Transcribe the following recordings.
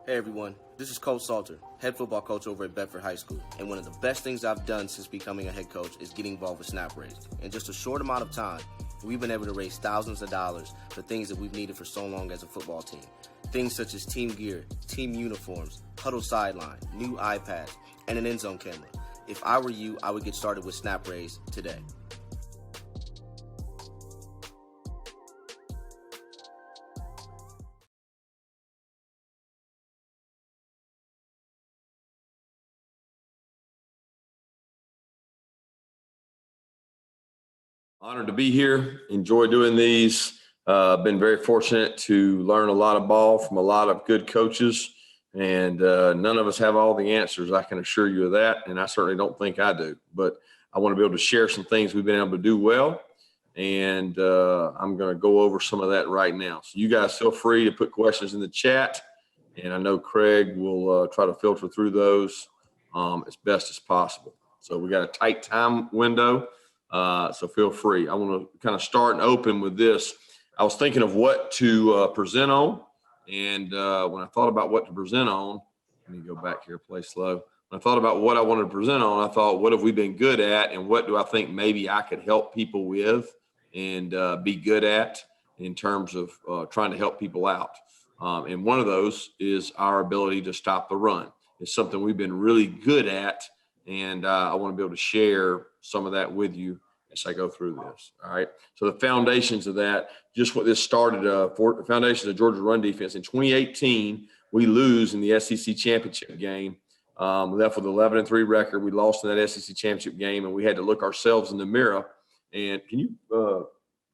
Hey everyone, this is Coach Salter, head football coach over at Bedford High School. And one of the best things I've done since becoming a head coach is getting involved with Snap Raise. In just a short amount of time, we've been able to raise thousands of dollars for things that we've needed for so long as a football team. Things such as team gear, team uniforms, huddle sideline, new iPads, and an end zone camera. If I were you, I would get started with Snap Raise today. Honored to be here. Enjoy doing these. Been very fortunate to learn a lot of ball from a lot of good coaches, and none of us have all the answers. I can assure you of that, and I certainly don't think I do. But I want to be able to share some things we've been able to do well, and I'm going to go over some of that right now. So you guys feel free to put questions in the chat, and I know Craig will try to filter through those as best as possible. So we got a tight time window. So feel free. I want to kind of start and open with this. I was thinking of what to present on. And when I thought about what to present on, let me go back here, play slow. When I thought about what I wanted to present on, I thought, what have we been good at? And what do I think maybe I could help people with and be good at in terms of trying to help people out? And one of those is our ability to stop the run. It's something we've been really good at. And I want to be able to share some of that with you as I go through this. All right. So the foundations of that, just what this started for the foundations of Georgia's run defense. In 2018, we lose in the SEC championship game. We left with an 11-3 record. We lost in that SEC championship game, and we had to look ourselves in the mirror. And can you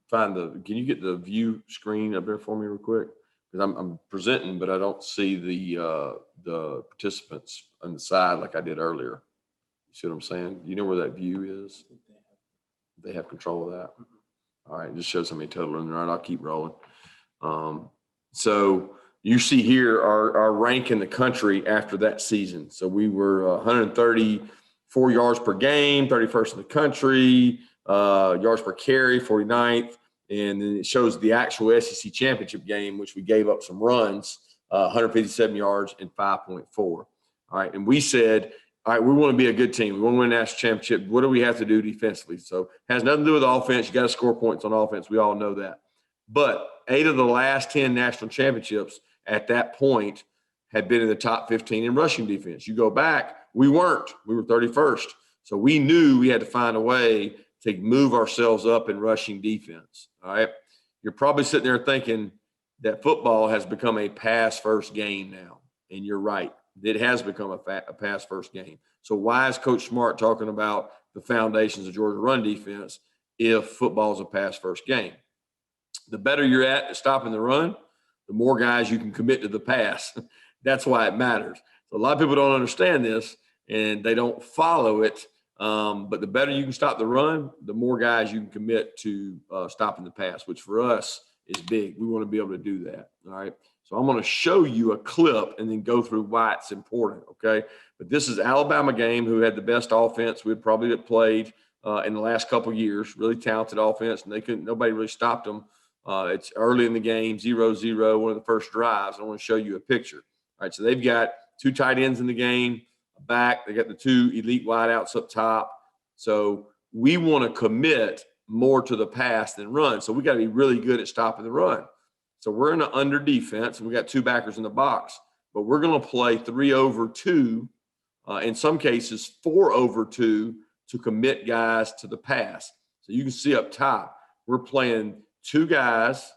can you get the view screen up there for me real quick? Because I'm presenting, but I don't see the participants on the side like I did earlier. See what I'm saying? You know where that view is? They have control of that. All right, just shows how many total in there. All right, I'll keep rolling. So you see here our rank in the country after that season. So we were 134 yards per game, 31st in the country, yards per carry, 49th. And then it shows the actual SEC championship game, which we gave up some runs, 157 yards and 5.4. All right, and we said, all right, we want to be a good team. We want to win a national championship. What do we have to do defensively? So it has nothing to do with offense. You got to score points on offense. We all know that. But 8 of the last 10 national championships at that point had been in the top 15 in rushing defense. You go back, we weren't. We were 31st. So we knew we had to find a way to move ourselves up in rushing defense. All right. You're probably sitting there thinking that football has become a pass-first game now. And you're right. It has become a pass-first game. So why is Coach Smart talking about the foundations of Georgia run defense if football is a pass-first game? The better you're at stopping the run, the more guys you can commit to the pass. That's why it matters. So a lot of people don't understand this, and they don't follow it. But the better you can stop the run, the more guys you can commit to stopping the pass, which for us is big. We want to be able to do that, all right? So I'm going to show you a clip and then go through why it's important, okay? But this is Alabama game who had the best offense we'd probably have played in the last couple of years, really talented offense, and nobody really stopped them. It's early in the game, 0-0, one of the first drives. I want to show you a picture. All right, so they've got 2 tight ends in the game, a back. They got the 2 elite wideouts up top. So we want to commit more to the pass than run. So we got to be really good at stopping the run. So we're in an under defense, and we got 2 backers in the box, but we're going to play 3-over-2, in some cases 4-over-2 to commit guys to the pass. So you can see up top, we're playing 2 guys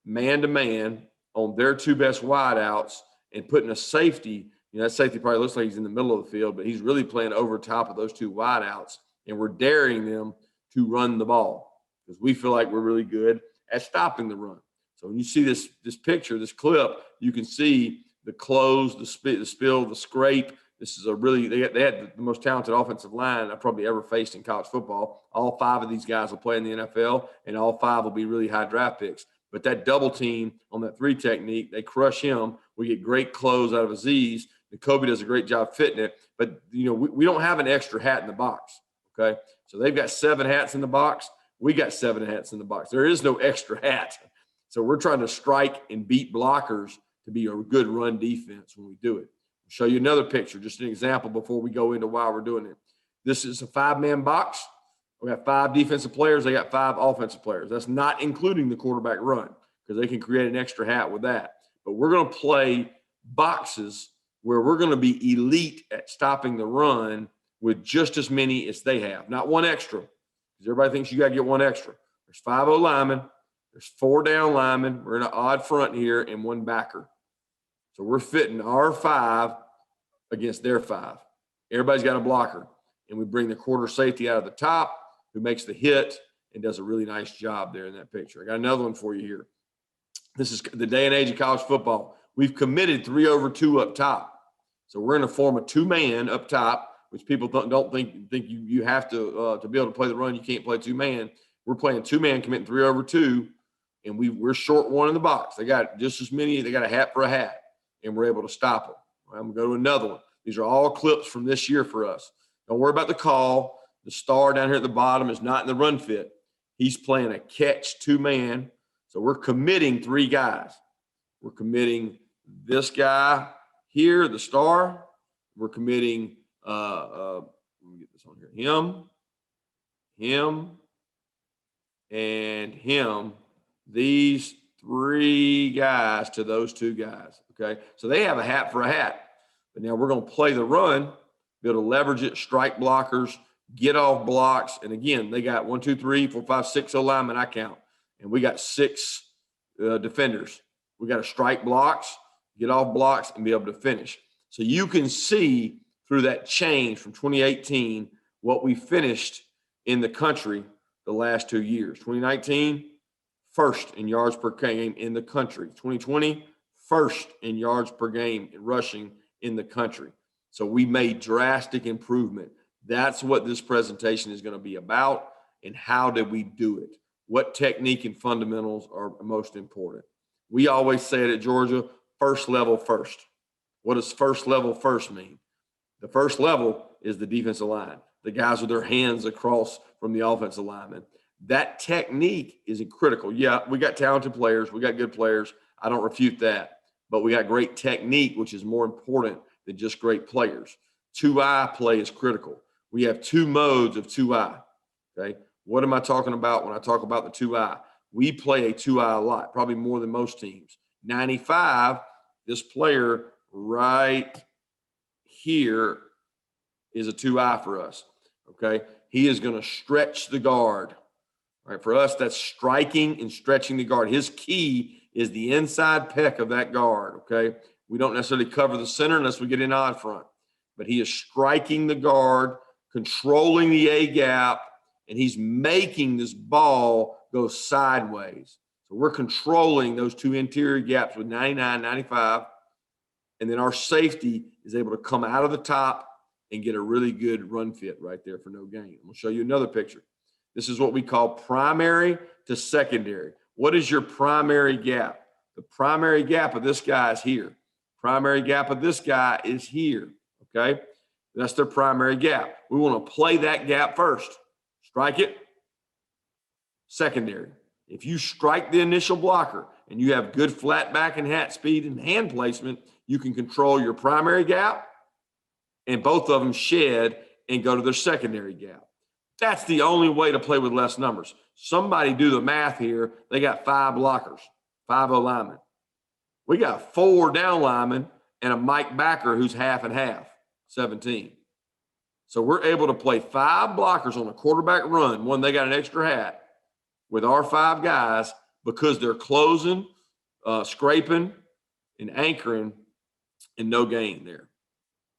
man-to-man on their 2 best wideouts and putting a safety. You know, that safety probably looks like he's in the middle of the field, but he's really playing over top of those 2 wideouts, and we're daring them to run the ball because we feel like we're really good at stopping the run. So when you see this picture, this clip, you can see the close, the spill, the scrape. This is a really they had the most talented offensive line I've probably ever faced in college football. All 5 of these guys will play in the NFL, and all 5 will be really high draft picks. But that double team on that 3 technique, they crush him. We get great close out of Aziz. And Kobe does a great job fitting it. But, you know, we don't have an extra hat in the box, okay? So they've got 7 hats in the box. We got 7 hats in the box. There is no extra hat. So we're trying to strike and beat blockers to be a good run defense when we do it. I'll show you another picture, just an example before we go into why we're doing it. This is a 5-man box. We have 5 defensive players. They got 5 offensive players. That's not including the quarterback run because they can create an extra hat with that. But we're going to play boxes where we're going to be elite at stopping the run with just as many as they have, not one extra, because everybody thinks you got to get one extra. There's 5 O-linemen. There's 4 down linemen. We're in an odd front here and 1 backer. So we're fitting our 5 against their 5. Everybody's got a blocker. And we bring the quarter safety out of the top who makes the hit and does a really nice job there in that picture. I got another one for you here. This is the day and age of college football. We've committed 3 over 2 up top. So we're going to form a 2-man up top, which people don't think you have to be able to play the run. You can't play 2-man. We're playing 2-man, committing 3 over 2, and we're short 1 in the box. They got just as many. They got a hat for a hat, and we're able to stop them. I'm going to go to another one. These are all clips from this year for us. Don't worry about the call. The star down here at the bottom is not in the run fit. He's playing a catch 2-man. So we're committing 3 guys. We're committing this guy here, the star. We're committing, let me get this on here, him, and him. These 3 guys to those 2 guys, okay? So they have a hat for a hat. But now we're going to play the run, be able to leverage it, strike blockers, get off blocks. And again, they got 1, 2, 3, 4, 5, 6 O-linemen, I count. And we got 6 defenders. We got to strike blocks, get off blocks, and be able to finish. So you can see through that change from 2018 what we finished in the country the last 2 years. 2019, first in yards per game in the country. 2020, first in yards per game in rushing in the country. So we made drastic improvement. That's what this presentation is going to be about, and how did we do it? What technique and fundamentals are most important? We always say it at Georgia, first level first. What does first level first mean? The first level is the defensive line, the guys with their hands across from the offensive lineman. That technique is critical. Yeah, we got talented players. We got good players. I don't refute that. But we got great technique, which is more important than just great players. 2-eye play is critical. We have 2 modes of 2-eye, okay? What am I talking about when I talk about the 2-eye? We play a 2-eye a lot, probably more than most teams. 95, this player right here is a 2-eye for us, okay? He is going to stretch the guard. All right, for us, that's striking and stretching the guard. His key is the inside peck of that guard, okay? We don't necessarily cover the center unless we get in odd front. But he is striking the guard, controlling the A gap, and he's making this ball go sideways. So we're controlling those 2 interior gaps with 99, 95, and then our safety is able to come out of the top and get a really good run fit right there for no gain. I'm going to show you another picture. This is what we call primary to secondary. What is your primary gap? The primary gap of this guy is here. Primary gap of this guy is here, okay? That's their primary gap. We want to play that gap first. Strike it. Secondary. If you strike the initial blocker and you have good flat back and hat speed and hand placement, you can control your primary gap and both of them shed and go to their secondary gap. That's the only way to play with less numbers. Somebody do the math here. They got 5 blockers, 5 O-linemen. We got 4 down linemen and a Mike backer who's half and half, 17. So we're able to play 5 blockers on a quarterback run. One, they got an extra hat with our 5 guys because they're closing, scraping, and anchoring, and no gain there.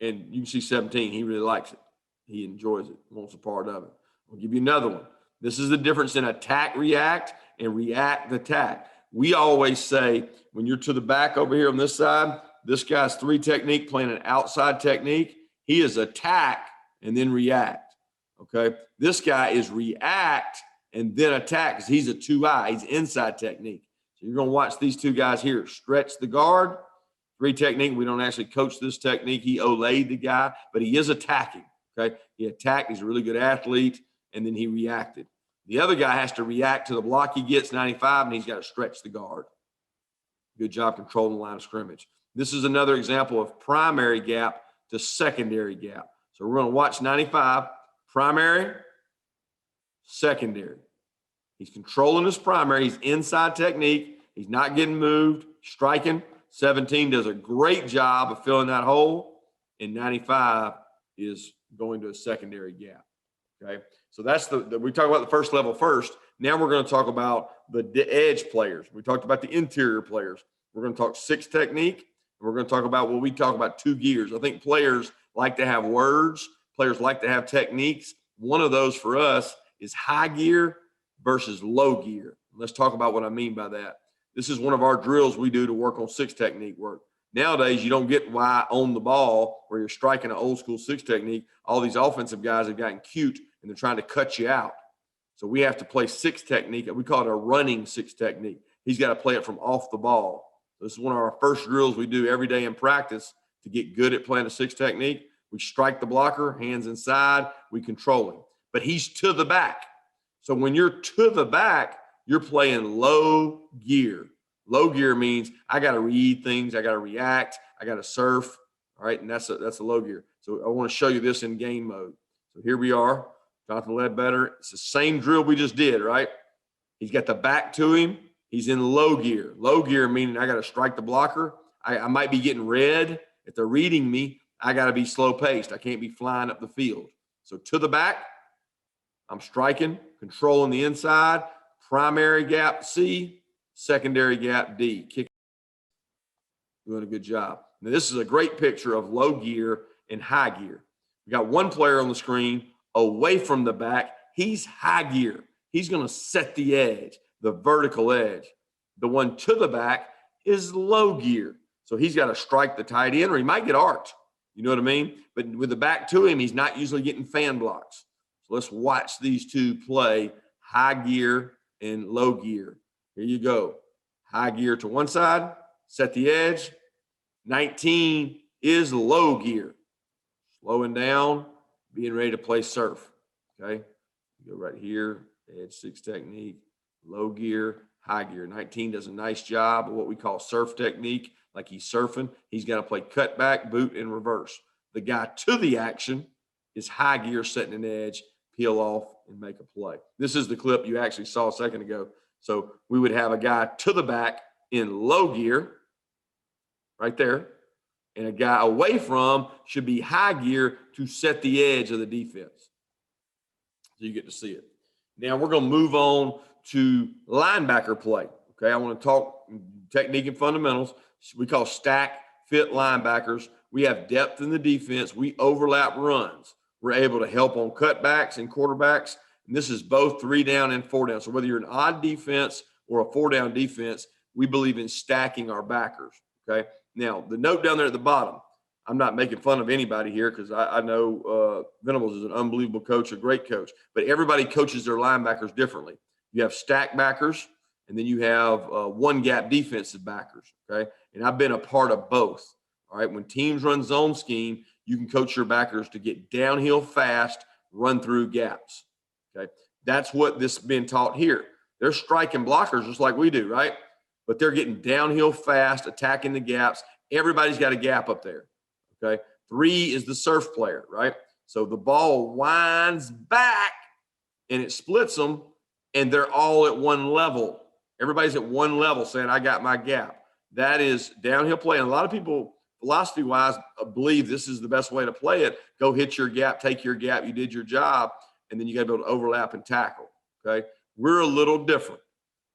And you can see 17. He really likes it. He enjoys it, wants a part of it. I'll give you another one. This is the difference in attack, react, and react, attack. We always say when you're to the back over here on this side, this guy's 3 technique playing an outside technique. He is attack and then react, okay? This guy is react and then attack because he's a 2-eye. He's inside technique. So you're going to watch these 2 guys here stretch the guard. 3 technique. We don't actually coach this technique. He olayed the guy, but he is attacking, okay? He attacked. He's a really good athlete, and then he reacted. The other guy has to react to the block he gets, 95, and he's got to stretch the guard. Good job controlling the line of scrimmage. This is another example of primary gap to secondary gap. So we're going to watch 95, primary, secondary. He's controlling his primary. He's inside technique. He's not getting moved, striking. 17 does a great job of filling that hole, and 95 is going to a secondary gap. Okay, so that's we talk about the first level first. Now we're going to talk about the edge players. We talked about the interior players. We're going to talk 6 technique. And we're going to talk about what we talk about 2 gears. I think players like to have words. Players like to have techniques. One of those for us is high gear versus low gear. Let's talk about what I mean by that. This is one of our drills we do to work on 6 technique work. Nowadays, you don't get why on the ball where you're striking an old school 6 technique. All these offensive guys have gotten cute and they're trying to cut you out. So we have to play 6 technique. We call it a running 6 technique. He's got to play it from off the ball. This is one of our first drills we do every day in practice to get good at playing a 6 technique. We strike the blocker, hands inside, we control him. But he's to the back. So when you're to the back, you're playing low gear. Low gear means I got to read things, I got to react, I got to surf. All right, and that's a low gear. So I want to show you this in game mode. So here we are, Jonathan Ledbetter. It's the same drill we just did, right? He's got the back to him. He's in low gear. Low gear meaning I got to strike the blocker. I might be getting red. If they're reading me, I got to be slow paced. I can't be flying up the field. So to the back, I'm striking, controlling the inside, primary gap C, secondary gap D. Kick. Doing a good job. Now, this is a great picture of low gear and high gear. We got one player on the screen away from the back. He's high gear. He's going to set the edge, the vertical edge. The one to the back is low gear. So he's got to strike the tight end or he might get arced. You know what I mean? But with the back to him, he's not usually getting fan blocks. So let's watch these two play high gear and low gear. Here you go. High gear to one side, set the edge. 19 is low gear. Slowing down, being ready to play surf. Okay? You go right here, edge 6 technique, low gear, high gear. 19 does a nice job of what we call surf technique, like he's surfing. He's got to play cutback, boot, and reverse. The guy to the action is high gear, setting an edge, peel off, and make a play. This is the clip you actually saw a second ago. So we would have a guy to the back in low gear, right there, and a guy away from should be high gear to set the edge of the defense. So you get to see it. Now we're going to move on to linebacker play. Okay, I want to talk technique and fundamentals. We call stack fit linebackers. We have depth in the defense. We overlap runs. We're able to help on cutbacks and quarterbacks. And this is both 3 down and 4 down. So whether you're an odd defense or a 4 down defense, we believe in stacking our backers. Okay. Now the note down there at the bottom, I'm not making fun of anybody here because I know Venables is an unbelievable coach, a great coach, but everybody coaches their linebackers differently. You have stack backers, and then you have one gap defensive backers, okay? And I've been a part of both, all right? When teams run zone scheme, you can coach your backers to get downhill fast, run through gaps, okay? That's what this has been taught here. They're striking blockers just like we do, right? But they're getting downhill fast, attacking the gaps. Everybody's got a gap up there. Okay, 3 is the surf player, right? So the ball winds back and it splits them, and they're all at one level. Everybody's at one level saying, I got my gap. That is downhill play. And a lot of people, philosophy-wise, believe this is the best way to play it. Go hit your gap, take your gap, you did your job, and then you got to be able to overlap and tackle, okay? We're a little different.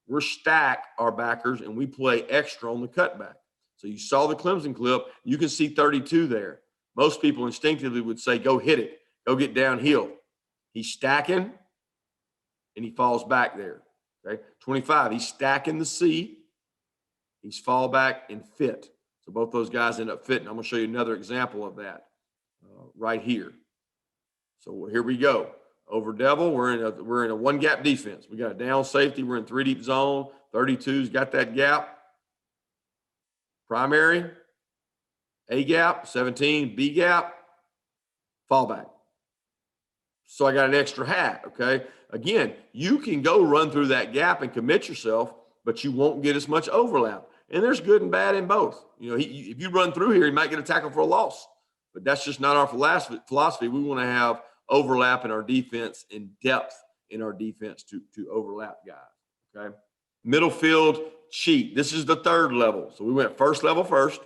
We're stack our backers, and we play extra on the cutback. So you saw the Clemson clip. You can see 32 there. Most people instinctively would say, go hit it. Go get downhill. He's stacking, and he falls back there. Okay, 25, he's stacking the C. He's fall back and fit. So both those guys end up fitting. I'm going to show you another example of that right here. So here we go. Over devil, we're in a one-gap defense. We got a down safety. We're in 3-deep zone. 32's got that gap. Primary, A gap, 17, B gap, fallback. So I got an extra hat, okay? Again, you can go run through that gap and commit yourself, but you won't get as much overlap. And there's good and bad in both. You know, if you run through here, he might get a tackle for a loss. But that's just not our philosophy. We want to have overlap in our defense and depth in our defense to overlap guys, okay? Middle field cheat. This is the third level. So we went first level first,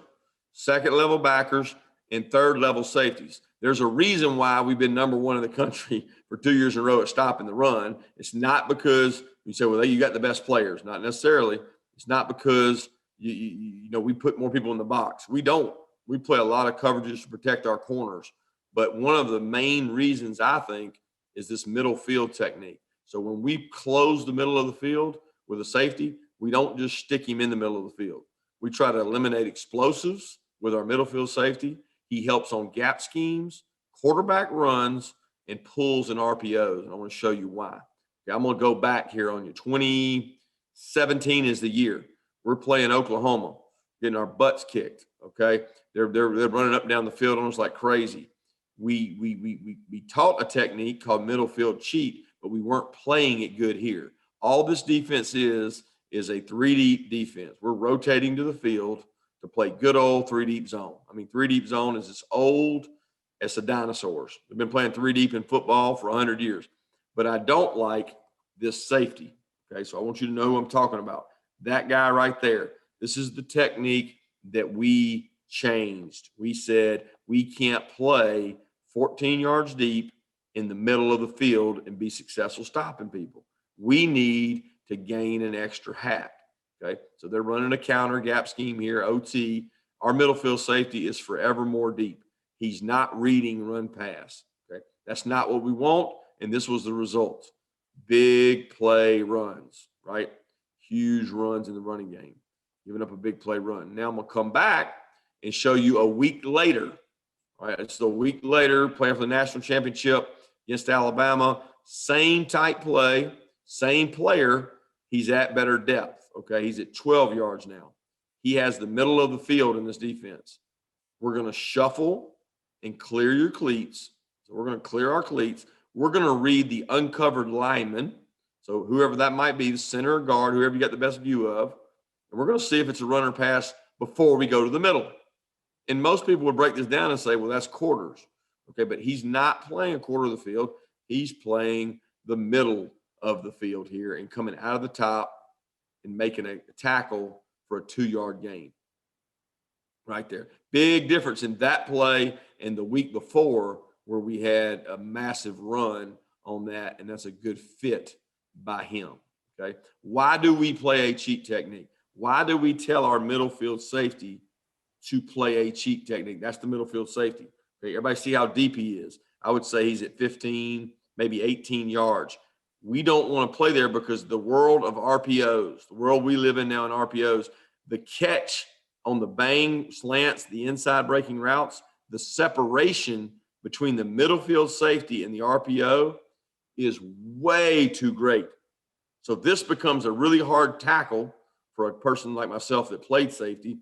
second level backers, and third level safeties. There's a reason why we've been number one in the country for 2 years in a row at stopping the run. It's not because you say, well, you got the best players. Not necessarily. It's not because, you know, we put more people in the box. We don't. We play a lot of coverages to protect our corners. But one of the main reasons, I think, is this middle field technique. So when we close the middle of the field with a safety, we don't just stick him in the middle of the field. We try to eliminate explosives with our middle field safety. He helps on gap schemes, quarterback runs, and pulls and RPOs. And I want to show you why. Okay, I'm going to go back here on you. 2017 is the year. We're playing Oklahoma, getting our butts kicked. Okay, they're running up and down the field on us like crazy. We taught a technique called middle field cheat, but we weren't playing it good here. All this defense is a 3-deep defense. We're rotating to the field to play good old 3-deep zone. I mean, 3-deep zone is as old as the dinosaurs. We've been playing 3-deep in football for 100 years. But I don't like this safety. Okay, so I want you to know who I'm talking about. That guy right there. This is the technique that we changed. We said we can't play 14 yards deep in the middle of the field and be successful stopping people. We need to gain an extra hack. Okay, so they're running a counter gap scheme here, OT. Our middle field safety is forever more deep. He's not reading run pass. Okay, that's not what we want, and this was the result. Big play runs, right? Huge runs in the running game, giving up a big play run. Now I'm going to come back and show you a week later. All right, it's a week later, playing for the national championship against Alabama. Same type play, same player. He's at better depth, okay? He's at 12 yards now. He has the middle of the field in this defense. We're going to shuffle and clear your cleats. So we're going to clear our cleats. We're going to read the uncovered lineman. So whoever that might be, the center or guard, whoever you got the best view of. And we're going to see if it's a run or pass before we go to the middle. And most people would break this down and say, well, that's quarters. Okay, but he's not playing a quarter of the field. He's playing the middle of the field here and coming out of the top and making a tackle for a 2-yard gain. Right there. Big difference in that play and the week before where we had a massive run on that, and that's a good fit by him. Okay. Why do we play a cheat technique? Why do we tell our middle field safety to play a cheat technique? That's the middle field safety. Okay. Everybody see how deep he is. I would say he's at 15, maybe 18 yards. We don't want to play there because the world of RPOs, the world we live in now in RPOs, the catch on the bang slants, the inside breaking routes, the separation between the middle field safety and the RPO is way too great. So this becomes a really hard tackle for a person like myself that played safety,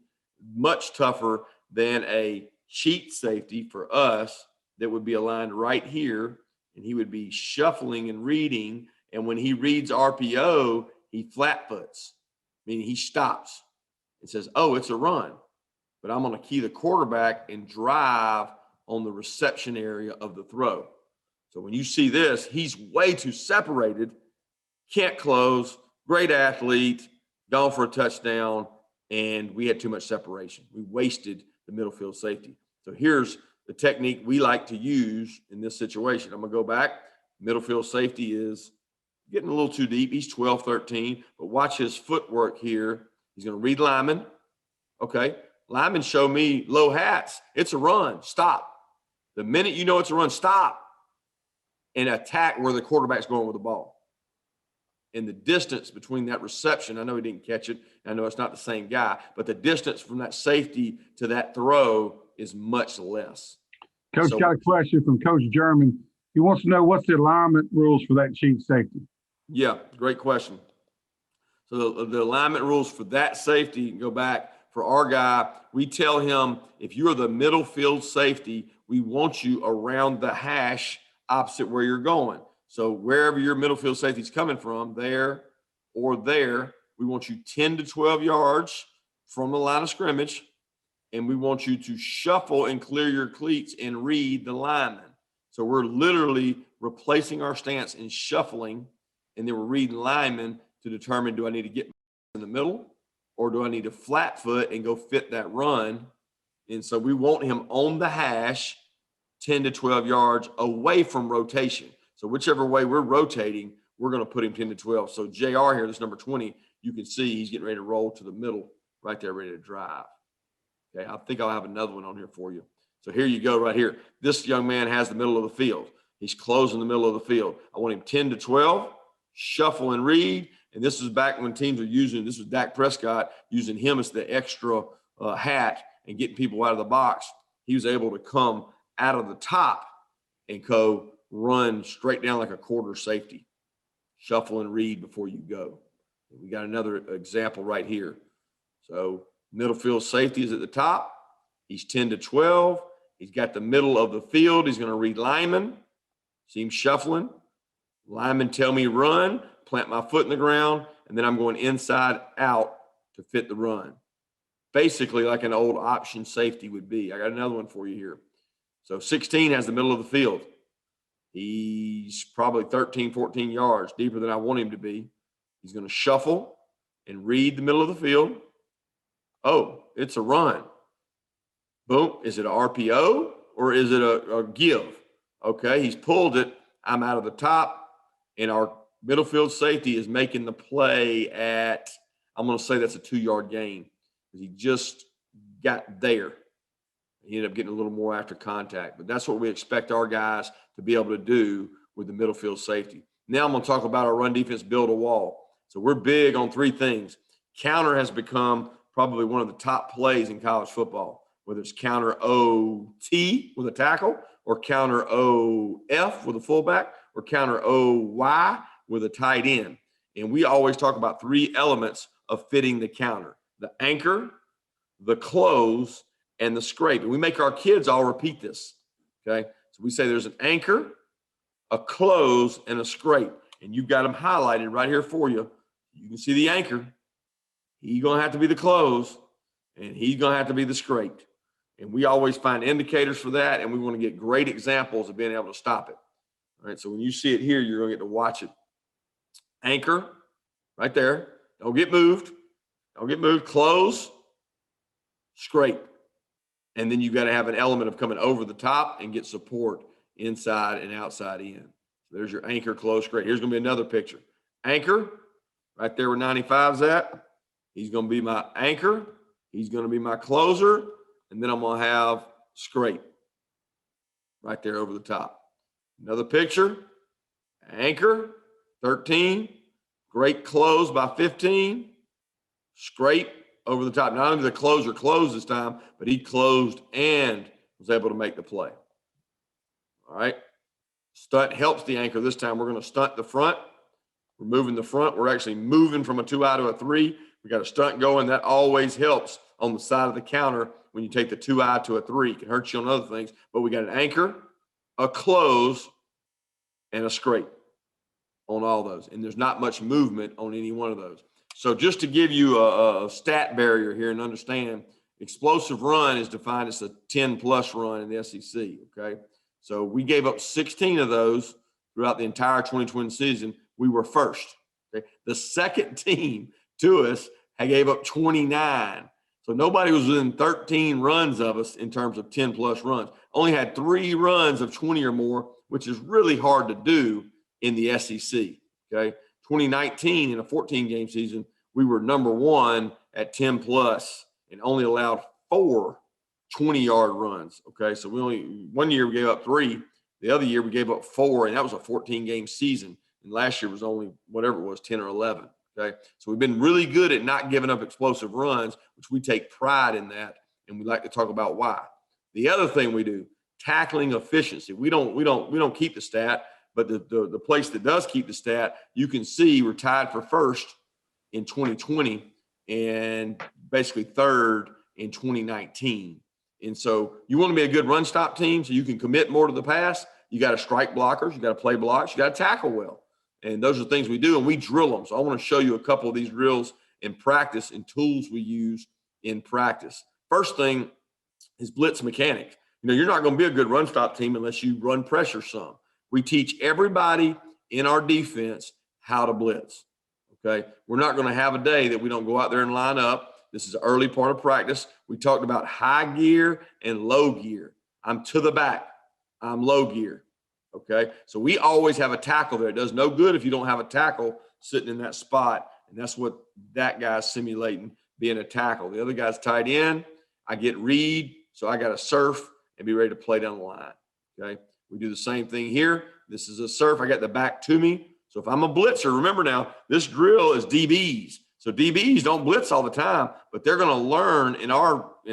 much tougher than a cheat safety for us that would be aligned right here, and he would be shuffling and reading, and when he reads RPO, he flat foots, meaning he stops and says, oh, it's a run, but I'm going to key the quarterback and drive on the reception area of the throw. So when you see this, he's way too separated, can't close, great athlete, gone for a touchdown, and we had too much separation. We wasted the middle field safety. So here's the technique we like to use in this situation. I'm going to go back. Middle field safety is getting a little too deep. He's 12, 13, but watch his footwork here. He's going to read lineman. Okay. Linemen show me low hats. It's a run. Stop. The minute you know it's a run, stop and attack where the quarterback's going with the ball. And the distance between that reception, I know he didn't catch it. I know it's not the same guy, but the distance from that safety to that throw is much less. Coach, got a question from Coach German. He wants to know what's the alignment rules for that cheat safety. Yeah, great question. So the alignment rules for that safety, you can go back. For our guy, we tell him, if you're the middle field safety, we want you around the hash opposite where you're going. So wherever your middle field safety is coming from, there or there, we want you 10 to 12 yards from the line of scrimmage, and we want you to shuffle and clear your cleats and read the lineman. So we're literally replacing our stance and shuffling, and then we're reading linemen to determine, do I need to get in the middle or do I need to flat foot and go fit that run? And so we want him on the hash 10 to 12 yards away from rotation. So whichever way we're rotating, we're going to put him 10 to 12. So JR here, this number 20, you can see he's getting ready to roll to the middle right there, ready to drive. Okay, I think I'll have another one on here for you. So here you go right here. This young man has the middle of the field. He's closing the middle of the field. I want him 10 to 12, shuffle and read. And this is back when teams are using, this was Dak Prescott, using him as the extra hat and getting people out of the box. He was able to come out of the top and go run straight down like a quarter safety. Shuffle and read before you go. We got another example right here. So middle field safety is at the top. He's 10 to 12. He's got the middle of the field. He's going to read lineman. See him shuffling. Lineman tell me run, plant my foot in the ground, and then I'm going inside out to fit the run. Basically like an old option safety would be. I got another one for you here. So 16 has the middle of the field. He's probably 13, 14 yards deeper than I want him to be. He's going to shuffle and read the middle of the field. Oh, it's a run. Boom. Is it an RPO or is it a give? Okay, he's pulled it. I'm out of the top, and our middle field safety is making the play at, I'm going to say that's a 2-yard gain. He just got there. He ended up getting a little more after contact, but that's what we expect our guys to be able to do with the middle field safety. Now I'm going to talk about our run defense build a wall. So we're big on 3 things. Counter has become probably one of the top plays in college football, whether it's counter OT with a tackle or counter OF with a fullback or counter OY with a tight end. And we always talk about 3 elements of fitting the counter: the anchor, the close, and the scrape. And we make our kids all repeat this, okay? So we say there's an anchor, a close, and a scrape. And you've got them highlighted right here for you. You can see the anchor. He's going to have to be the close, and he's going to have to be the scrape. And we always find indicators for that, and we want to get great examples of being able to stop it. All right, so when you see it here, you're going to get to watch it. Anchor, right there. Don't get moved. Don't get moved. Close, scrape. And then you've got to have an element of coming over the top and get support inside and outside in. So there's your anchor, close, scrape. Here's going to be another picture. Anchor, right there where 95's at. He's going to be my anchor. He's going to be my closer. And then I'm going to have scrape right there over the top. Another picture. Anchor, 13. Great close by 15. Scrape over the top. Not only did the closer close this time, but he closed and was able to make the play. All right. Stunt helps the anchor this time. We're going to stunt the front. We're moving the front. We're actually moving from a 2-eye to a 3. We got a stunt going. That always helps on the side of the counter when you take the 2-eye to a 3. It can hurt you on other things, but we got an anchor, a close, and a scrape on all those. And there's not much movement on any one of those. So just to give you a stat barrier here and understand, explosive run is defined as a 10-plus run in the SEC, okay? So we gave up 16 of those throughout the entire 2020 season. We were first, okay? The second team to us gave up 29. So nobody was within 13 runs of us in terms of 10-plus runs. Only had 3 runs of 20 or more, which is really hard to do in the SEC, okay? 2019 in a 14-game season, we were number 1 at 10-plus and only allowed 4 20-yard runs, okay? So one year we gave up 3. The other year we gave up 4, and that was a 14-game season. And last year was only whatever it was, 10 or 11. Okay, so we've been really good at not giving up explosive runs, which we take pride in that, and we like to talk about why. The other thing we do, tackling efficiency. We don't keep the stat, but the place that does keep the stat, you can see we're tied for first in 2020 and basically third in 2019. And so you want to be a good run stop team so you can commit more to the pass. You got to strike blockers, you got to play blocks, you got to tackle well. And those are the things we do, and we drill them. So I want to show you a couple of these drills in practice and tools we use in practice. First thing is blitz mechanics. You're not going to be a good run stop team unless you run pressure some. We teach everybody in our defense how to blitz. Okay. We're not going to have a day that we don't go out there and line up. This is the early part of practice. We talked about high gear and low gear. I'm to the back. I'm low gear. Okay. So we always have a tackle there. It does no good if you don't have a tackle sitting in that spot. And that's what that guy's simulating, being a tackle. The other guy's tight end. I get read, so I got to surf and be ready to play down the line. Okay. We do the same thing here. This is a surf. I got the back to me. So if I'm a blitzer, remember now, this drill is DBs. So DBs don't blitz all the time, but they're going to learn in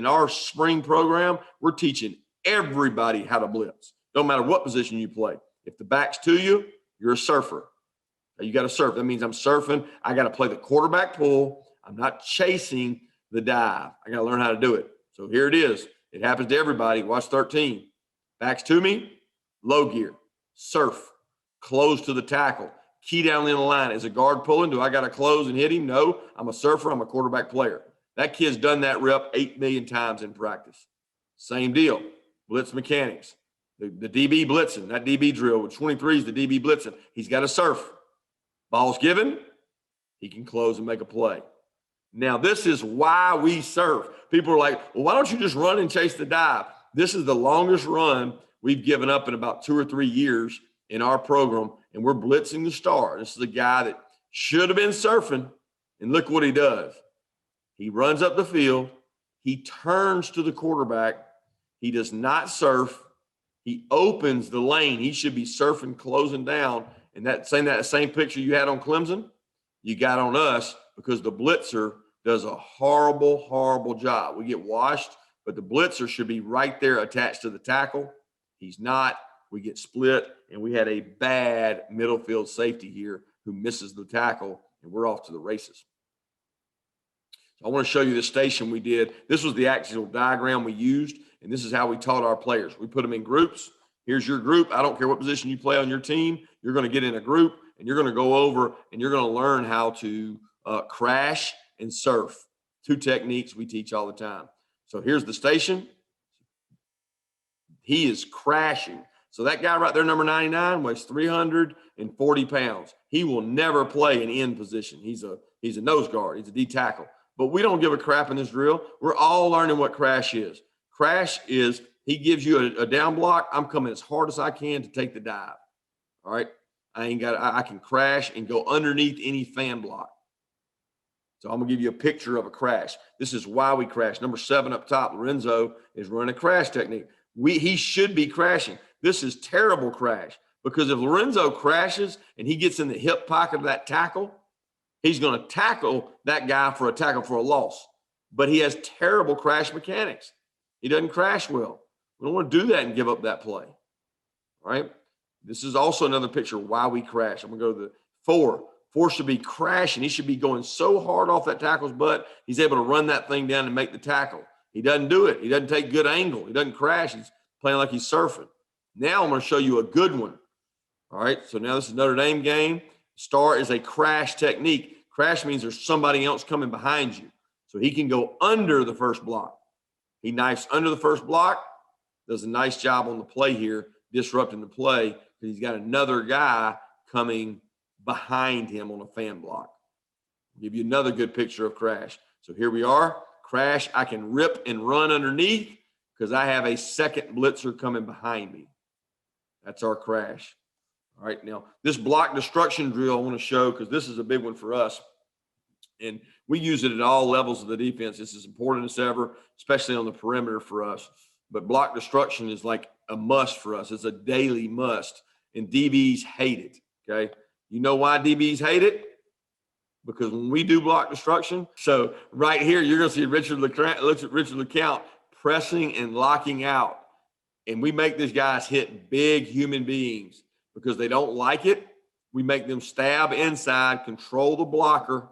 our spring program. We're teaching everybody how to blitz. Don't matter what position you play. If the back's to you, you're a surfer. You got to surf. That means I'm surfing. I got to play the quarterback pull. I'm not chasing the dive. I got to learn how to do it. So here it is. It happens to everybody. Watch 13. Back's to me, low gear, surf, close to the tackle. Key down in the line. Is a guard pulling? Do I got to close and hit him? No. I'm a surfer. I'm a quarterback player. That kid's done that rep 8 million times in practice. Same deal. Blitz mechanics. The DB blitzing. That DB drill with 23 is the DB blitzing. He's got to surf. Ball's given. He can close and make a play. Now, this is why we surf. People are like, well, why don't you just run and chase the dive? This is the longest run we've given up in about 2 or 3 years in our program, and we're blitzing the star. This is a guy that should have been surfing, and look what he does. He runs up the field. He turns to the quarterback. He does not surf. He opens the lane. He should be surfing, closing down. And that same picture you had on Clemson, you got on us because the blitzer does a horrible, horrible job. We get washed, but the blitzer should be right there attached to the tackle. He's not. We get split, and we had a bad middle field safety here who misses the tackle, and we're off to the races. So I want to show you the station we did. This was the actual diagram we used, and this is how we taught our players. We put them in groups. Here's your group. I don't care what position you play on your team. You're going to get in a group, and you're going to go over, and you're going to learn how to crash and surf. 2 techniques we teach all the time. So here's the station. He is crashing. So that guy right there, number 99, weighs 340 pounds. He will never play an end position. He's a nose guard. He's a D tackle. But we don't give a crap in this drill. We're all learning what crash is. Crash is he gives you a down block. I'm coming as hard as I can to take the dive. All right. I can crash and go underneath any fan block. So I'm going to give you a picture of a crash. This is why we crash. Number 7 up top, Lorenzo is running a crash technique. He should be crashing. This is terrible crash because if Lorenzo crashes and he gets in the hip pocket of that tackle, he's going to tackle that guy for a tackle for a loss. But he has terrible crash mechanics. He doesn't crash well. We don't want to do that and give up that play. All right. This is also another picture of why we crash. I'm going to go to the 4. 4 should be crashing. He should be going so hard off that tackle's butt, he's able to run that thing down and make the tackle. He doesn't do it. He doesn't take good angle. He doesn't crash. He's playing like he's surfing. Now I'm going to show you a good one. All right. So now this is Notre Dame game. Star is a crash technique. Crash means there's somebody else coming behind you. So he can go under the first block. He knifes under the first block, does a nice job on the play here, disrupting the play because he's got another guy coming behind him on a fan block. I'll give you another good picture of crash. So here we are. Crash, I can rip and run underneath because I have a second blitzer coming behind me. That's our crash. All right, now this block destruction drill I want to show because this is a big one for us. And we use it at all levels of the defense. This is important as ever, especially on the perimeter for us. But block destruction is like a must for us. It's a daily must. And DBs hate it, okay? You know why DBs hate it? Because when we do block destruction, so right here, you're going to see Richard LeCount pressing and locking out. And we make these guys hit big human beings because they don't like it. We make them stab inside, control the blocker,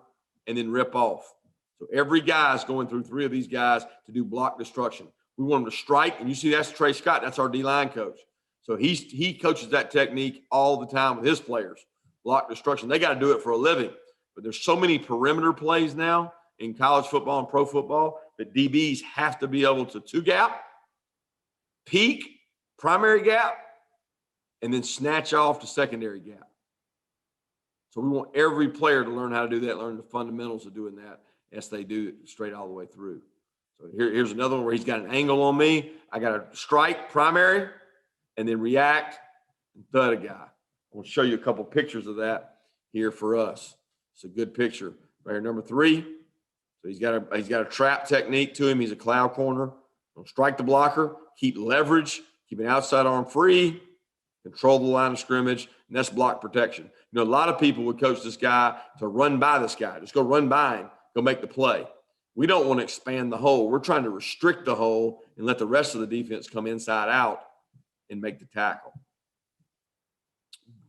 and then rip off. So every guy is going through 3 of these guys to do block destruction. We want them to strike, and you see that's Trey Scott. That's our D-line coach. So he coaches that technique all the time with his players. Block destruction. They got to do it for a living. But there's so many perimeter plays now in college football and pro football that DBs have to be able to two gap, peek, primary gap, and then snatch off to secondary gap. So we want every player to learn how to do that, learn the fundamentals of doing that as they do it straight all the way through. So here's another one where he's got an angle on me. I got to strike primary and then react and thud a guy. I'll show you a couple pictures of that here for us. It's a good picture. Right here, number 3. So he's got a trap technique to him. He's a cloud corner. Don't strike the blocker. Keep leverage. Keep an outside arm free. Control the line of scrimmage. And that's block protection. You know, a lot of people would coach this guy to run by this guy. Just go run by him. Go make the play. We don't want to expand the hole. We're trying to restrict the hole and let the rest of the defense come inside out and make the tackle.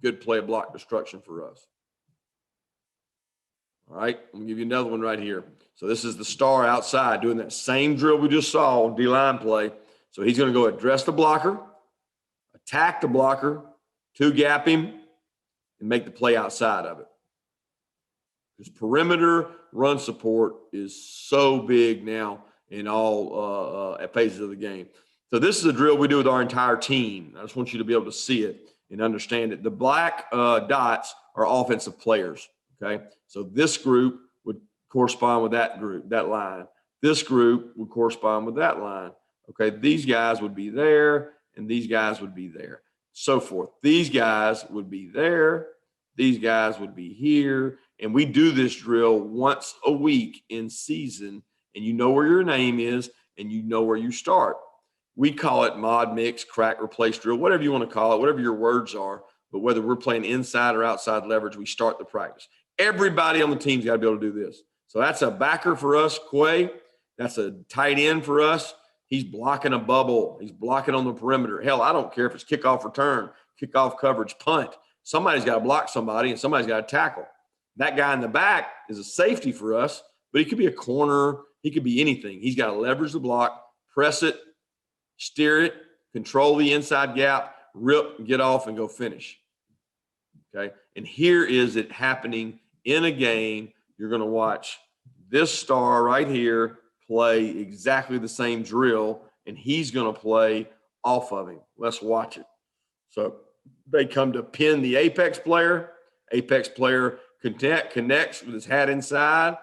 Good play of block destruction for us. All right, I'm going to give you another one right here. So this is the star outside doing that same drill we just saw on D-line play. So he's going to go address the blocker, attack the blocker, two gap him, and make the play outside of it. Because perimeter run support is so big now in all phases of the game. So this is a drill we do with our entire team. I just want you to be able to see it and understand it. The black dots are offensive players, okay? So this group would correspond with that group, that line. This group would correspond with that line, okay? These guys would be there, and these guys would be there, so forth. These guys would be there. These guys would be here. And we do this drill once a week in season, and you know where your name is, and you know where you start. We call it mod, mix, crack, replace drill, whatever you want to call it, whatever your words are. But whether we're playing inside or outside leverage, we start the practice. Everybody on the team's got to be able to do this. So that's a backer for us, Quay. That's a tight end for us. He's blocking a bubble. He's blocking on the perimeter. Hell, I don't care if it's kickoff return, kickoff coverage, punt. Somebody's got to block somebody, and somebody's got to tackle. That guy in the back is a safety for us, but he could be a corner. He could be anything. He's got to leverage the block, press it, steer it, control the inside gap, rip, get off, and go finish. Okay? And here is it happening in a game. You're going to watch this star right here play exactly the same drill, and he's going to play off of him. Let's watch it. So they come to pin the apex player. Apex player connects with his hat inside.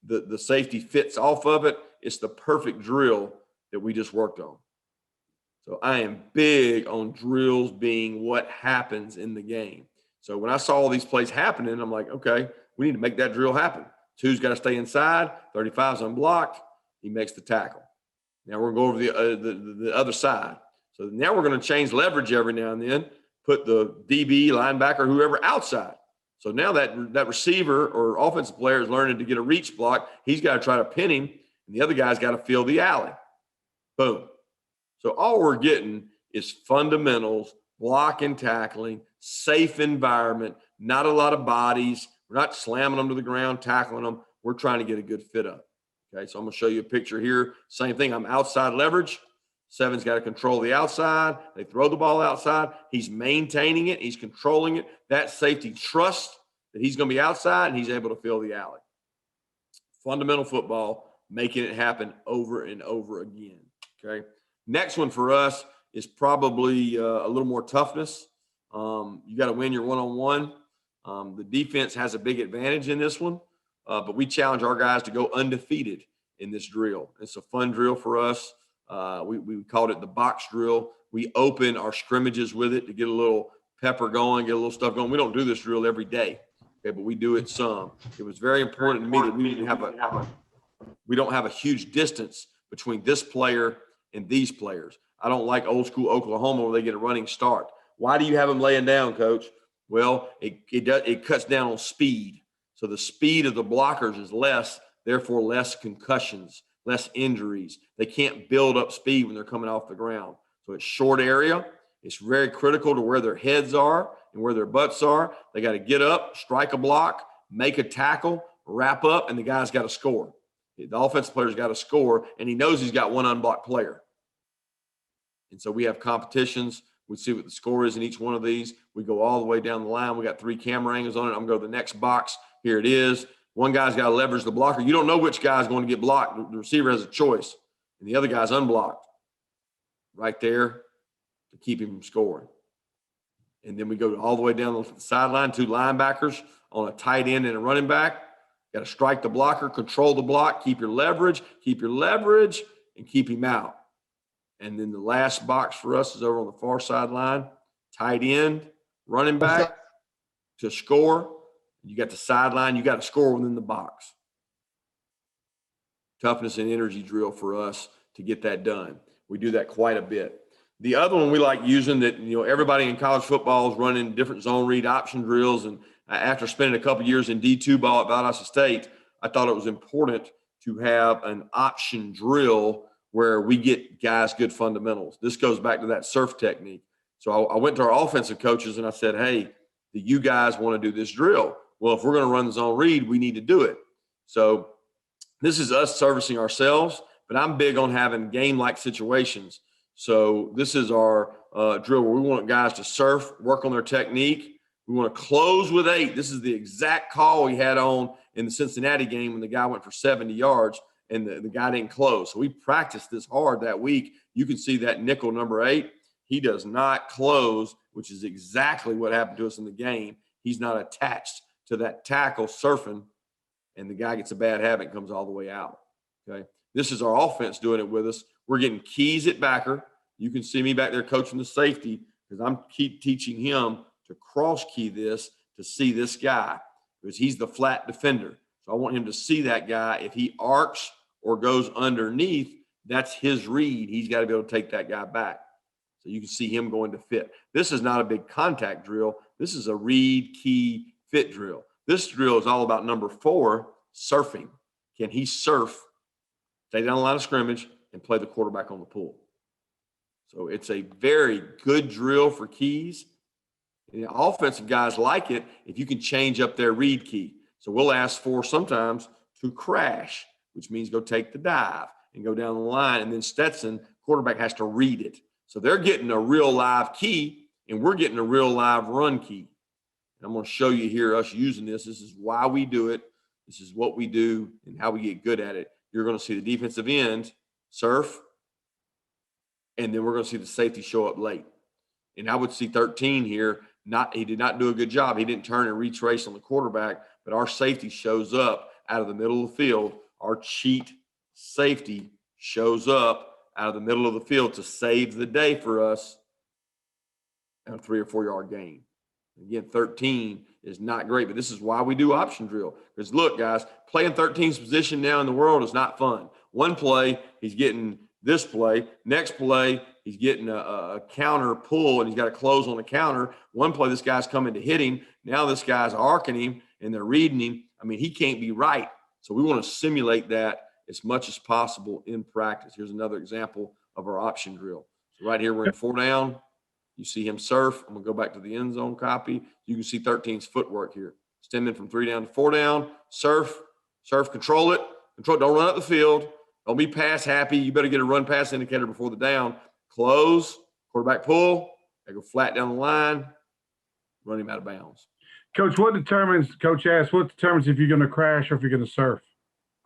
The safety fits off of it. It's the perfect drill that we just worked on. So I am big on drills being what happens in the game. So when I saw all these plays happening, I'm like, okay, we need to make that drill happen. 2's got to stay inside. 35's unblocked. He makes the tackle. Now we're going to go over the other side. So now we're going to change leverage every now and then, put the DB, linebacker, whoever outside. So now that receiver or offensive player is learning to get a reach block. He's got to try to pin him, and the other guy's got to fill the alley. Boom. So all we're getting is fundamentals, block and tackling, safe environment, not a lot of bodies. We're not slamming them to the ground, tackling them. We're trying to get a good fit up. Okay, so I'm going to show you a picture here. Same thing. I'm outside leverage. 7's got to control the outside. They throw the ball outside. He's maintaining it. He's controlling it. That safety trusts that he's going to be outside, and he's able to fill the alley. Fundamental football, making it happen over and over again. Okay. Next one for us is probably a little more toughness. You got to win your one-on-one. The defense has a big advantage in this one, but we challenge our guys to go undefeated in this drill. It's a fun drill for us. We called it the box drill. We open our scrimmages with it to get a little pepper going, get a little stuff going. We don't do this drill every day, okay, but we do it some. It was very important to me that we don't have a huge distance between this player and these players. I don't like old school Oklahoma where they get a running start. Why do you have them laying down, Coach? Well, it cuts down on speed. So the speed of the blockers is less, therefore less concussions, less injuries. They can't build up speed when they're coming off the ground. So it's short area. It's very critical to where their heads are and where their butts are. They got to get up, strike a block, make a tackle, wrap up, and the guy's got to score. The offensive player's got to score, and he knows he's got one unblocked player. And so we have competitions. We see what the score is in each one of these. We go all the way down the line. We got 3 camera angles on it. I'm going to go to the next box. Here it is. One guy's got to leverage the blocker. You don't know which guy's going to get blocked. The receiver has a choice, and the other guy's unblocked right there to keep him from scoring. And then we go all the way down the sideline, 2 linebackers on a tight end and a running back. Got to strike the blocker, control the block, keep your leverage, and keep him out. And then the last box for us is over on the far sideline, tight end, running back to score. You got the sideline, you got to score within the box. Toughness and energy drill for us to get that done. We do that quite a bit. The other one we like using that, everybody in college football is running different zone read option drills. And after spending a couple of years in D2 ball at Valdosta State, I thought it was important to have an option drill where we get guys good fundamentals. This goes back to that surf technique. So I went to our offensive coaches and I said, hey, do you guys want to do this drill? Well, if we're going to run the zone read, we need to do it. So this is us servicing ourselves, but I'm big on having game-like situations. So this is our drill where we want guys to surf, work on their technique. We want to close with 8. This is the exact call we had on in the Cincinnati game when the guy went for 70 yards and the guy didn't close. So we practiced this hard that week. You can see that nickel number 8. He does not close, which is exactly what happened to us in the game. He's not attached to that tackle surfing, and the guy gets a bad habit and comes all the way out. Okay. This is our offense doing it with us. We're getting keys at backer. You can see me back there coaching the safety because I'm keep teaching him to cross key this to see this guy because he's the flat defender. So I want him to see that guy. If he arcs or goes underneath, that's his read. He's got to be able to take that guy back. So you can see him going to fit. This is not a big contact drill. This is a read, key, fit drill. This drill is all about number 4, surfing. Can he surf, stay down the line of scrimmage, and play the quarterback on the pull? So it's a very good drill for keys. And the offensive guys like it if you can change up their read key. So we'll ask for sometimes to crash, which means go take the dive and go down the line. And then Stetson, quarterback, has to read it. So they're getting a real live key, and we're getting a real live run key. And I'm going to show you here us using this. This is why we do it. This is what we do and how we get good at it. You're going to see the defensive end surf, and then we're going to see the safety show up late. And I would see 13 here. He did not do a good job. He didn't turn and retrace on the quarterback, but our safety shows up out of the middle of the field. Our cheat safety shows up out of the middle of the field to save the day for us on a 3 or 4 yard gain. Again, 13 is not great, but this is why we do option drill. Because look, guys, playing 13's position now in the world is not fun. One play, he's getting this play. Next play, he's getting a counter pull, and he's got to close on the counter. One play, this guy's coming to hit him. Now this guy's arcing him, and they're reading him. I mean, he can't be right. So we want to simulate that as much as possible in practice. Here's another example of our option drill. So right here, we're in 4 down. You see him surf. I'm going to go back to the end zone copy. You can see 13's footwork here. Stemming from 3 down to 4 down. Surf, control it. Don't run up the field. Don't be pass happy. You better get a run pass indicator before the down. Close, quarterback pull. They go flat down the line. Run him out of bounds. Coach, Coach asked, what determines if you're going to crash or if you're going to surf?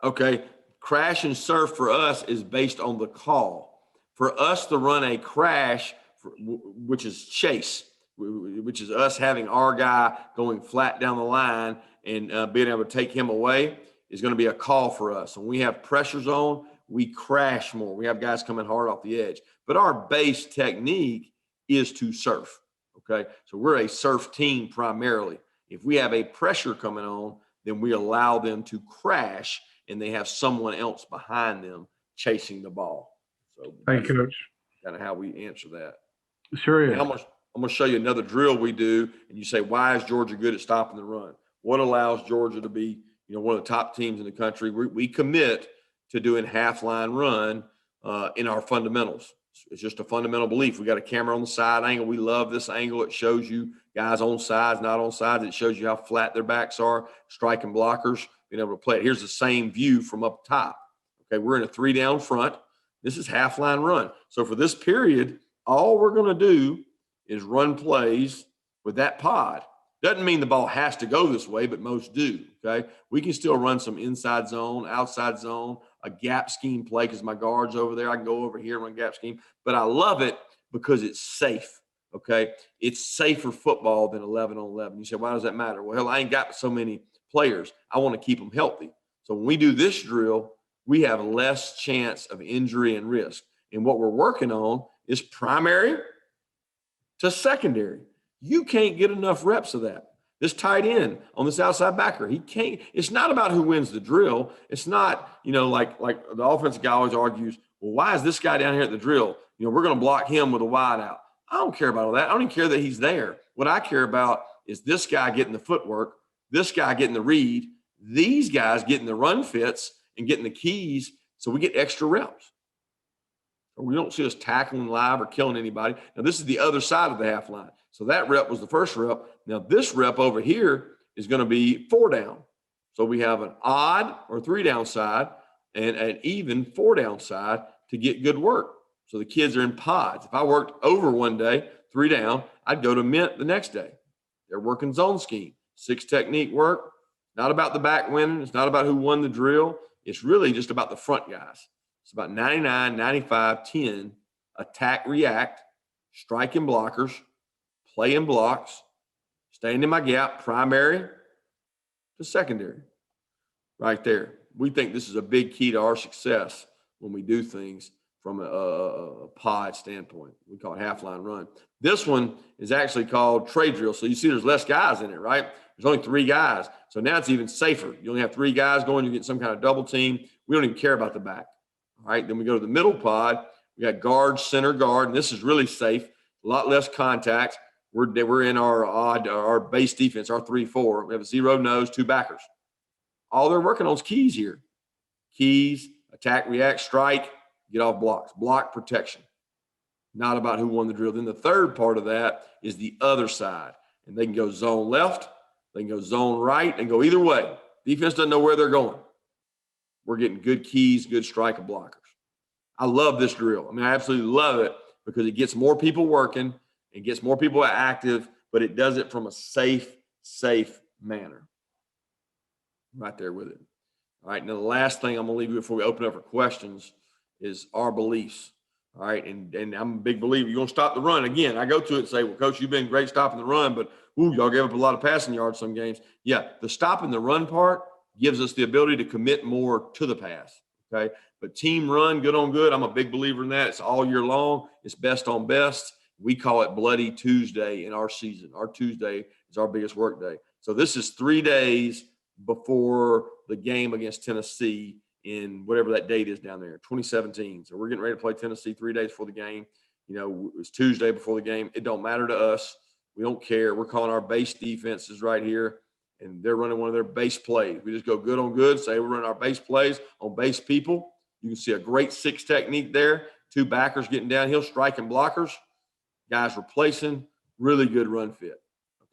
Okay, crash and surf for us is based on the call. For us to run a crash, which is chase, which is us having our guy going flat down the line and being able to take him away, is going to be a call for us. When we have pressure zone, we crash more. We have guys coming hard off the edge. But our base technique is to surf, okay? So we're a surf team primarily. If we have a pressure coming on, then we allow them to crash, and they have someone else behind them chasing the ball. So thank you, Coach. Kind of how we answer that. Sure is. I'm going to show you another drill we do, and you say, why is Georgia good at stopping the run? What allows Georgia to be, one of the top teams in the country? We commit to doing half-line run in our fundamentals. It's just a fundamental belief. We got a camera on the side angle. We love this angle. It shows you guys on sides, not on sides. It shows you how flat their backs are, striking blockers, being able to play it. Here's the same view from up top. Okay, we're in a 3 down front. This is half-line run. So for this period, all we're going to do is run plays with that pod. Doesn't mean the ball has to go this way, but most do, okay? We can still run some inside zone, outside zone, a gap scheme play because my guard's over there. I can go over here and run gap scheme. But I love it because it's safe, okay? It's safer football than 11 on 11. You say, why does that matter? Well, hell, I ain't got so many players. I want to keep them healthy. So when we do this drill, we have less chance of injury and risk. And what we're working on is primary to secondary. You can't get enough reps of that. This tight end on this outside backer, he can't. It's not about who wins the drill. It's not, like the offensive guy always argues, well, why is this guy down here at the drill? We're going to block him with a wide out. I don't care about all that. I don't even care that he's there. What I care about is this guy getting the footwork, this guy getting the read, these guys getting the run fits and getting the keys so we get extra reps. We don't see us tackling live or killing anybody. Now, this is the other side of the half line. So that rep was the first rep. Now, this rep over here is going to be 4 down. So we have an odd or 3 down side and an even 4 down side to get good work. So the kids are in pods. If I worked over one day, 3 down, I'd go to mint the next day. They're working zone scheme, 6 technique work. Not about the back winning. It's not about who won the drill. It's really just about the front guys. It's about 99, 95, 10, attack, react, striking blockers, playing blocks, staying in my gap, primary to secondary, right there. We think this is a big key to our success when we do things from a pod standpoint. We call it half line run. This one is actually called trade drill. So you see there's less guys in it, right? There's only 3 guys. So now it's even safer. You only have 3 guys going. You get some kind of double team. We don't even care about the back. All right, then we go to the middle pod. We got guard, center guard, and this is really safe. A lot less contact. We're in our base defense, our 3-4. We have a 0 nose, 2 backers. All they're working on is keys here. Keys, attack, react, strike, get off blocks, block protection. Not about who won the drill. Then the third part of that is the other side, and they can go zone left, they can go zone right, and go either way. Defense doesn't know where they're going. We're getting good keys, good strike and blockers. I love this drill. I mean, I absolutely love it because it gets more people working, it gets more people active, but it does it from a safe manner. Right there with it. All right, now the last thing I'm going to leave you before we open up for questions is our beliefs. All right, and I'm a big believer. You're going to stop the run. Again, I go to it and say, well, Coach, you've been great stopping the run, but y'all gave up a lot of passing yards some games. Yeah, the stopping the run part gives us the ability to commit more to the pass, okay? But team run, good on good, I'm a big believer in that. It's all year long. It's best on best. We call it Bloody Tuesday in our season. Our Tuesday is our biggest work day. So this is 3 days before the game against Tennessee in whatever that date is down there, 2017. So we're getting ready to play Tennessee 3 days before the game. It's Tuesday before the game. It don't matter to us. We don't care. We're calling our base defenses right here, and they're running one of their base plays. We just go good on good, say we're running our base plays on base people. You can see a great 6 technique there, 2 backers getting downhill, striking blockers, guys replacing, really good run fit.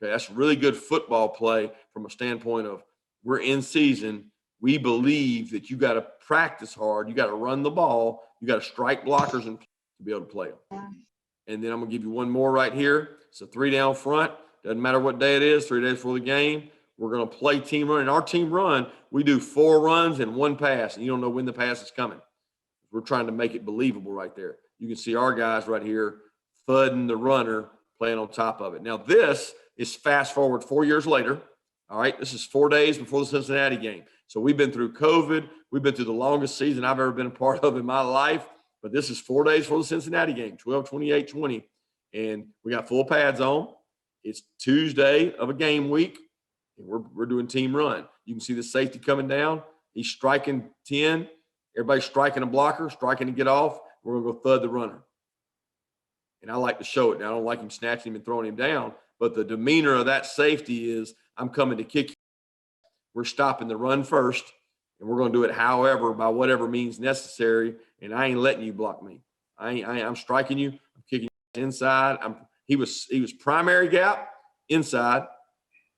Okay, that's really good football play from a standpoint of we're in season. We believe that you got to practice hard. You got to run the ball. You got to strike blockers and to be able to play them. And then I'm going to give you one more right here. It's a 3 down front. Doesn't matter what day it is, 3 days before the game. We're going to play team run. In our team run, we do 4 runs and 1 pass, and you don't know when the pass is coming. We're trying to make it believable right there. You can see our guys right here thudding the runner, playing on top of it. Now, this is fast forward 4 years later. All right, this is 4 days before the Cincinnati game. So we've been through COVID. We've been through the longest season I've ever been a part of in my life. But this is 4 days before the Cincinnati game, 12/28/20. And we got full pads on. It's Tuesday of a game week, and we're doing team run. You can see the safety coming down. He's striking 10. Everybody's striking a blocker, striking to get off. We're going to go thud the runner. And I like to show it. Now, I don't like him snatching him and throwing him down, but the demeanor of that safety is I'm coming to kick you. We're stopping the run first, and we're going to do it however, by whatever means necessary, and I ain't letting you block me. I'm striking you. I'm kicking you inside. He was primary gap, inside,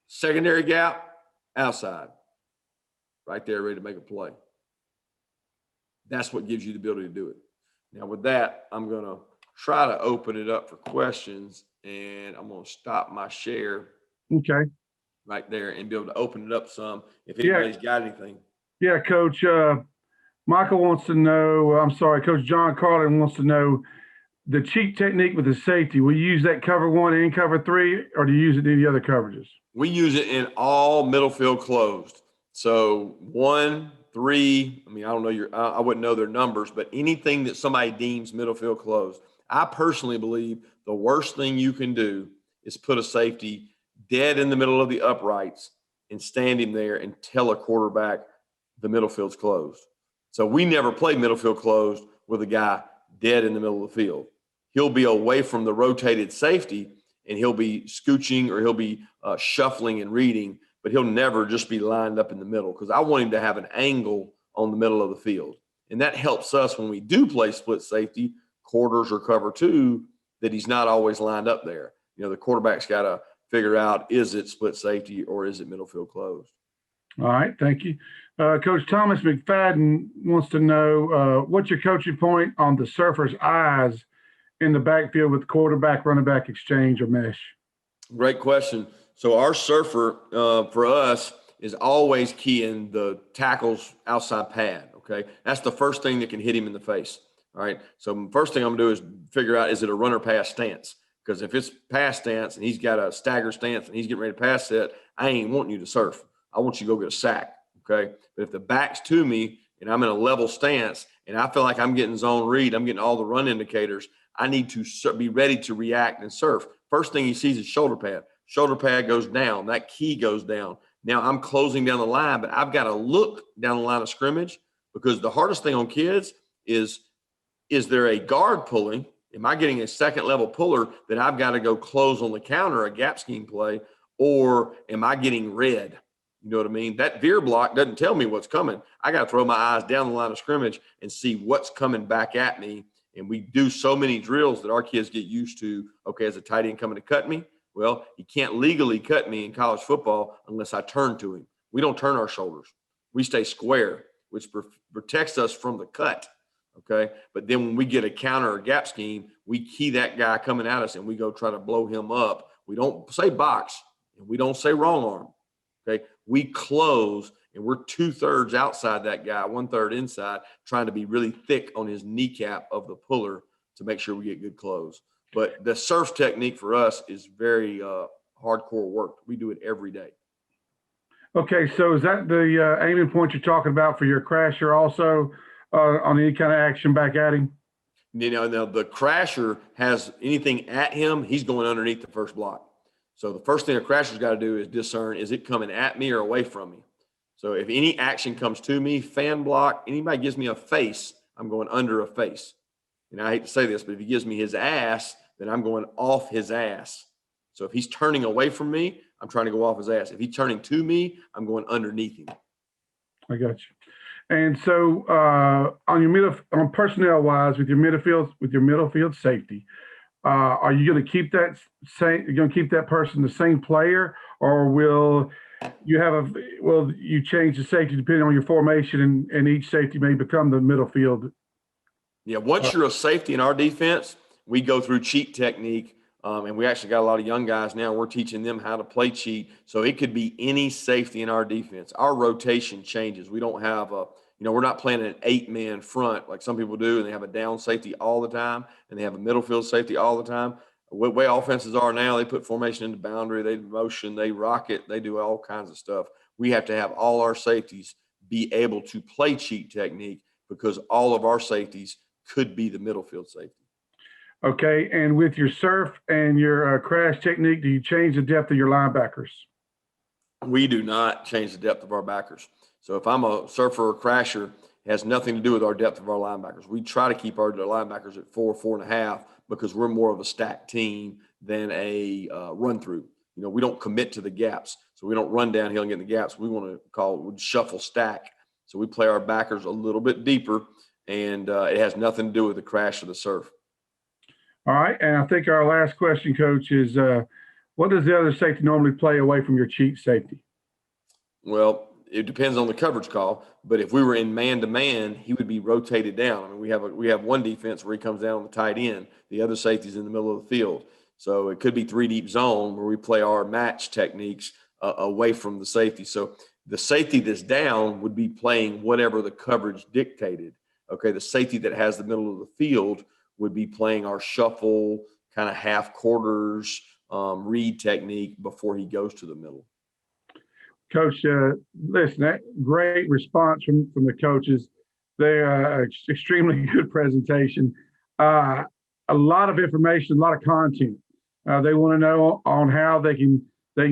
secondary gap, outside. Right there, ready to make a play. That's what gives you the ability to do it. Now, with that, I'm going to try to open it up for questions, and I'm going to stop my share. Okay. right there and be able to open it up some if Yeah. anybody's got anything. Yeah, Coach. Michael wants to know, I'm sorry, Coach John Carlin wants to know the cheat technique with the safety. Will you use that cover 1 and cover 3, or do you use it in any other coverages? We use it in all middle field closed. So 1, 3, I mean, I don't know I wouldn't know their numbers, but anything that somebody deems middle field closed. I personally believe the worst thing you can do is put a safety dead in the middle of the uprights and stand him there and tell a quarterback the middle field's closed. So we never play middle field closed with a guy dead in the middle of the field. He'll be away from the rotated safety and he'll be scooching or he'll be shuffling and reading, but he'll never just be lined up in the middle because I want him to have an angle on the middle of the field. And that helps us when we do play split safety, quarters or cover 2, that he's not always lined up there. You know, the quarterback's got to figure out, is it split safety or is it middle field closed? All right, thank you. Coach Thomas McFadden wants to know what's your coaching point on the surfer's eyes in the backfield with quarterback, running back exchange or mesh? Great question. So our surfer for us is always keying the tackle's outside pad, okay? That's the first thing that can hit him in the face, all right? So first thing I'm gonna do is figure out, is it a runner pass stance? Because if it's pass stance and he's got a stagger stance and he's getting ready to pass set, I ain't wanting you to surf. I want you to go get a sack, okay? But if the back's to me and I'm in a level stance and I feel like I'm getting zone read, I'm getting all the run indicators, I need to be ready to react and surf. First thing he sees is shoulder pad. Shoulder pad goes down. That key goes down. Now I'm closing down the line, but I've got to look down the line of scrimmage because the hardest thing on kids is there a guard pulling? Am I getting a second level puller that I've got to go close on the counter, a gap scheme play, or am I getting red? You know what I mean? That veer block doesn't tell me what's coming. I got to throw my eyes down the line of scrimmage and see what's coming back at me. And we do so many drills that our kids get used to, okay, as a tight end coming to cut me, well, he can't legally cut me in college football unless I turn to him. We don't turn our shoulders. We stay square, which protects us from the cut, okay? But then when we get a counter or gap scheme, we key that guy coming at us and we go try to blow him up. We don't say box and we don't say wrong arm, okay? We close and we're 2/3 outside that guy, 1/3 inside, trying to be really thick on his kneecap of the puller to make sure we get good close. But the surf technique for us is very hardcore work. We do it every day. Okay, so is that the aiming point you're talking about for your crasher also on any kind of action back at him? You know, now the crasher has anything at him, he's going underneath the first block. So the first thing a crasher's got to do is discern, is it coming at me or away from me? So if any action comes to me, fan block, anybody gives me a face, I'm going under a face. And I hate to say this, but if he gives me his ass, then I'm going off his ass. So if he's turning away from me, I'm trying to go off his ass. If he's turning to me, I'm going underneath him. I got you. And so on personnel wise, with your middle field safety, are you going to keep that person the same player, or will you change the safety depending on your formation, and each safety may become the middle field? Yeah, once you're a safety in our defense, we go through cheat technique, and we actually got a lot of young guys now. We're teaching them how to play cheat, so it could be any safety in our defense. Our rotation changes. We don't have we're not playing an 8-man front like some people do, and they have a down safety all the time, and they have a middle field safety all the time. The way offenses are now, they put formation into boundary, they motion, they rocket, they do all kinds of stuff. We have to have all our safeties be able to play cheat technique because all of our safeties could be the middle field safety. Okay, and with your surf and your crash technique, do you change the depth of your linebackers? We do not change the depth of our backers. So if I'm a surfer or crasher, it has nothing to do with our depth of our linebackers. We try to keep our linebackers at 4.5 because we're more of a stacked team than a run through. You know, we don't commit to the gaps. So we don't run downhill and get in the gaps. We want to call it shuffle stack. So we play our backers a little bit deeper, and it has nothing to do with the crash or the surf. All right, and I think our last question, Coach, is what does the other safety normally play away from your cheat safety? Well, it depends on the coverage call, but if we were in man-to-man, he would be rotated down. I mean, we have one defense where he comes down on the tight end. The other safety's in the middle of the field. So it could be 3 deep zone where we play our match techniques away from the safety. So the safety that's down would be playing whatever the coverage dictated. Okay, the safety that has the middle of the field would be playing our shuffle, kind of half quarters, read technique before he goes to the middle. Coach, listen, that great response from the coaches. They're extremely good presentation. A lot of information, a lot of content. They want to know on how they can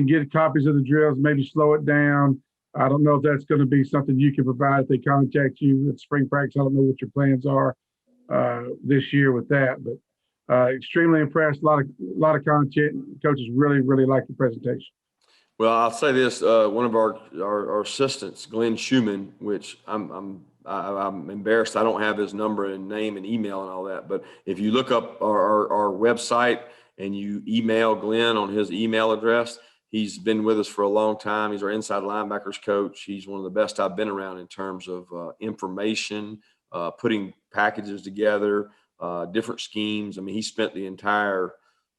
get copies of the drills, maybe slow it down. I don't know if that's going to be something you can provide if they contact you at spring practice. I don't know what your plans are this year with that, but extremely impressed. A lot of content. Coaches really like the presentation. Well, I'll say this: one of our assistants, Glenn Schumann, which I'm embarrassed I don't have his number and name and email and all that. But if you look up our website and you email Glenn on his email address, he's been with us for a long time. He's our inside linebackers coach. He's one of the best I've been around in terms of information, putting packages together, different schemes. I mean, he spent the entire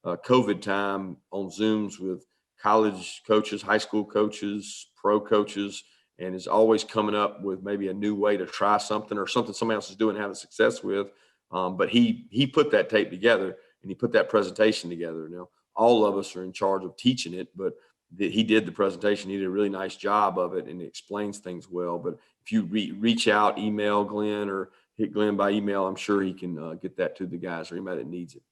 COVID time on Zooms with college coaches, high school coaches, pro coaches, and is always coming up with maybe a new way to try something or something somebody else is doing and having success with. But he put that tape together and he put that presentation together. Now, all of us are in charge of teaching it, but he did the presentation. He did a really nice job of it, and it explains things well. But if you reach out, email Glenn or hit Glenn by email, I'm sure he can get that to the guys or anybody that needs it.